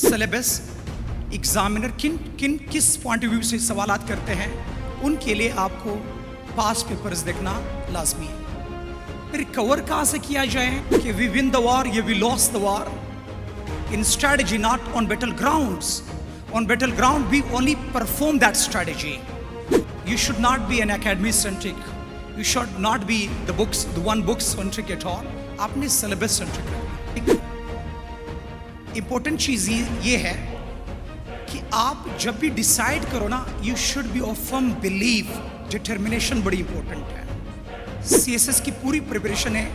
Syllabus examiner किस point of view से सवालात करते हैं, उनके लिए आपको पास्ट पेपर्स देखना लाजमी है। फिर कवर कहाँ से किया जाए कि वी विन द वॉर या we loss the war in strategy, not on battle grounds. On battle ground we only perform that strategy. You should not be an academy centric. You should not be the one book centric at all. आपने syllabus centric रखना। Important चीज़ ये है कि आप जब भी decide करो ना, you should be of firm belief. Determination बड़ी इंपॉर्टेंट है। CSS की पूरी प्रिपरेशन है,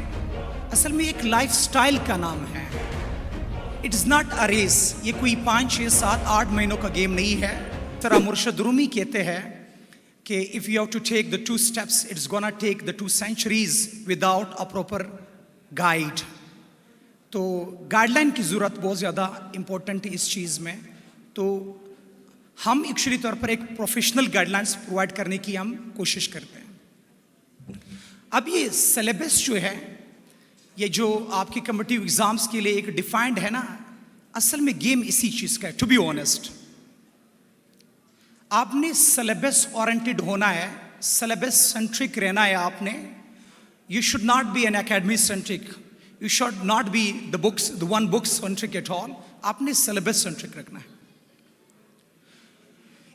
असल में एक लाइफ स्टाइल का नाम है। It is not a race. ये कोई 5, 6, 7, 8 महीनों का गेम नहीं है। तरह मुर्शद रूमी कहते हैं कि if you have to take the 2 steps, it's gonna take the 2 centuries without a proper guide. तो गाइडलाइन की ज़रूरत बहुत ज़्यादा इम्पोर्टेंट है इस चीज़ में। तो हम एक्चुअली तौर पर एक प्रोफेशनल गाइडलाइंस प्रोवाइड करने की हम कोशिश करते हैं। अब ये सिलेबस जो है, ये जो आपकी कम्पिटिटिव एग्ज़ाम्स के लिए एक डिफाइंड है ना, असल में गेम इसी चीज़ का है। टू बी ऑनेस्ट, आपने सिलेबस ओरिएंटेड होना है, सिलेबस सेंट्रिक रहना है आपने। You should not be N academy centric, you should not be the one book centric at all. आपने सिलेबस सेंट्रिक रखना है।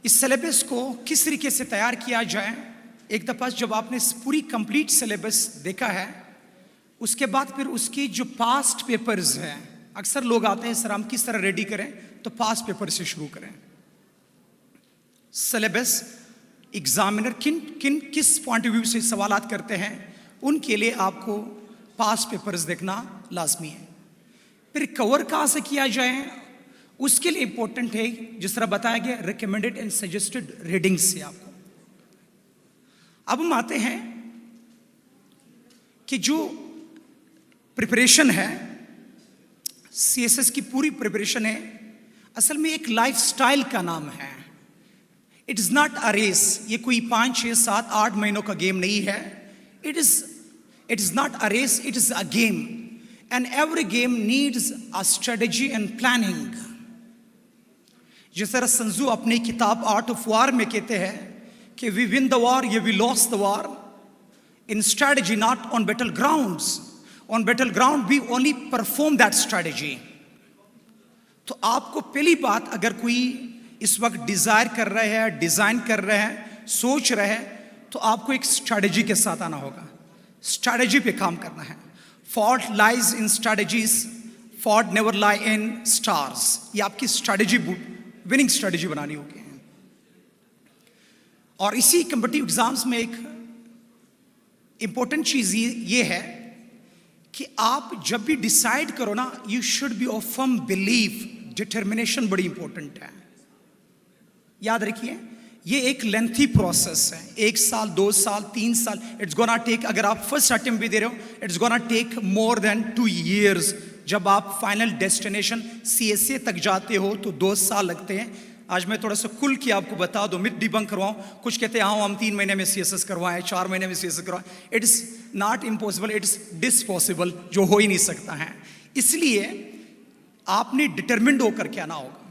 इस सिलेबस को किस तरीके से तैयार किया जाए, एक दफ़ा जब आपने पूरी कंप्लीट सिलेबस देखा है, उसके बाद फिर उसकी जो पास्ट पेपर्स हैं, अक्सर लोग आते हैं सर हम किस तरह रेडी करें, तो पास्ट पेपर से शुरू करें। सिलेबस एग्जामिनर किस पॉइंट ऑफ व्यू से सवालात करते हैं, उनके लिए आपको पास्ट पेपर्स देखना लाजमी है। फिर कवर कहाँ से किया जाए, उसके लिए इंपॉर्टेंट है, जिस तरह बताया गया, रिकमेंडेड एंड सजेस्टेड रीडिंग्स से आपको। अब हम आते हैं कि जो प्रिपरेशन है, CSS की पूरी प्रिपरेशन है, असल में एक लाइफ स्टाइल का नाम है। It is not a race. ये कोई 5, 6, 7, 8 महीनों का गेम नहीं है। It is not a race, it is a game, and every game needs a strategy and planning. जिस तरह संजू अपनी किताब आर्ट ऑफ वॉर में कहते हैं कि वी विन द वॉर या we loss the war in strategy, not on battle grounds. On battle ground we only perform that strategy. तो आपको पहली बात, अगर कोई इस वक्त डिज़ायर कर रहे हैं, डिज़ाइन कर रहे हैं, सोच रहे हैं, तो आपको एक स्ट्रैटेजी के साथ आना होगा। स्ट्रैटेजी पे काम करना है। Fault lies in strategies, fault never lie in stars. ये आपकी स्ट्रैटेजी, विनिंग स्ट्रैटेजी बनानी होगी। और इसी कम्पिटिटिव एग्जाम्स में एक इंपॉर्टेंट चीज़ ये है कि आप जब भी डिसाइड करो ना, you should be of firm belief. Determination बड़ी इंपॉर्टेंट है। याद रखिए, ये एक लेंथी प्रोसेस है। 1 साल, 2 साल, 3 साल, इट्स गोना टेक, अगर आप फर्स्ट अटेम्प्ट भी दे रहे हो, it's gonna take more than 2 years। जब आप फाइनल डेस्टिनेशन CSA तक जाते हो तो 2 साल लगते हैं। आज मैं थोड़ा सा खुल के आपको बता दूं, मिथ डिबंक करवाऊं। कुछ कहते हैं हाँ हम 3 महीने में CSS करवाएं, 4 महीने में CSS करवाएं। इट्स नॉट इम्पॉसिबल, इट्स डिसपॉसिबल, जो हो ही नहीं सकता है। इसलिए आपने डिटरमिन्ड होकर के आना होगा।